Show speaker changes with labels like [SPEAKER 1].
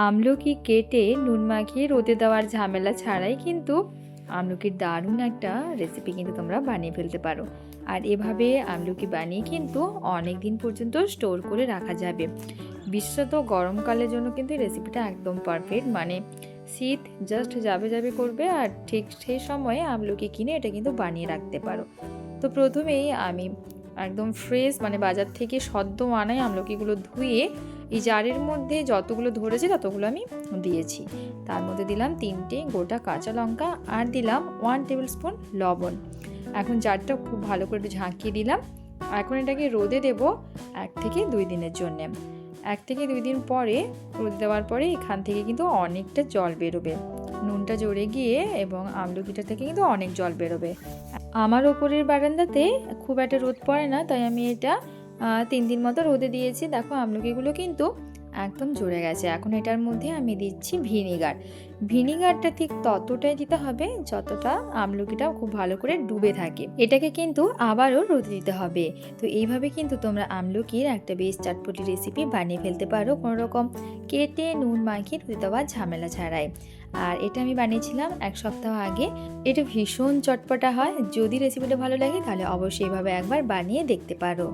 [SPEAKER 1] আমলকি কেটে নুন মাখিয়ে রোদে দেওয়ার ঝামেলা ছাড়াই কিন্তু আমলকির দারুণ একটা রেসিপি কিন্তু তোমরা বানিয়ে ফেলতে পারো। আর এভাবে আমলকি বানিয়ে কিন্তু অনেক দিন পর্যন্ত স্টোর করে রাখা যাবে। বিশেষত গরমকালের জন্য কিন্তু এই রেসিপিটা একদম পারফেক্ট। মানে শীত জাস্ট যাবে যাবে করবে আর ঠিক সেই সময়ে আমলকি কিনে এটা কিন্তু বানিয়ে রাখতে পারো। তো প্রথমেই আমি একদম ফ্রেশ মানে বাজার থেকে সদ্য আনাই আমলকিগুলো ধুয়ে এই জারের মধ্যে যতগুলো ধরেছে ততগুলো আমি দিয়েছি। তার মধ্যে দিলাম 3টে গোটা কাঁচা লঙ্কা আর দিলাম 1 টেবিল স্পুন লবণ। এখন জারটা খুব ভালো করে একটু ঝাঁকিয়ে দিলাম। এখন এটাকে রোদে দেব 1 থেকে 2 দিনের জন্যে। 1 থেকে 2 দিন পরে রোদে দেওয়ার পরে এখান থেকে কিন্তু অনেকটা জল বেরোবে, নুনটা জড়ে গিয়ে এবং আমলকিটা থেকে কিন্তু অনেক জল বেরোবে। আমার ওপরের বারান্দাতে খুব একটা রোদ পড়ে না, তাই আমি এটা 3 দিন মতো রোদে দিয়েছি। দেখো আমলকিগুলো কিন্তু একদম ঝরে গেছে। এখন এটার মধ্যে আমি দিচ্ছি ভিনিগার। ভিনিগারটা ঠিক ততটাই দিতে হবে যতটা আমলকিটা খুব ভালো করে ডুবে থাকে। এটাকে কিন্তু আবারও রোদে দিতে হবে। তো এইভাবে কিন্তু তোমরা আমলকির একটা বেশ চটপটি রেসিপি বানিয়ে ফেলতে পারো কোনো রকম কেটে নুন মাখিয়ে রোদে দেওয়ার ঝামেলা ছাড়াই। আর এটা আমি বানিয়েছিলাম 1 সপ্তাহ আগে। এটা ভীষণ চটপটা হয়। যদি রেসিপিটা ভালো লাগে তাহলে অবশ্যই এভাবে একবার বানিয়ে দেখতে পারো।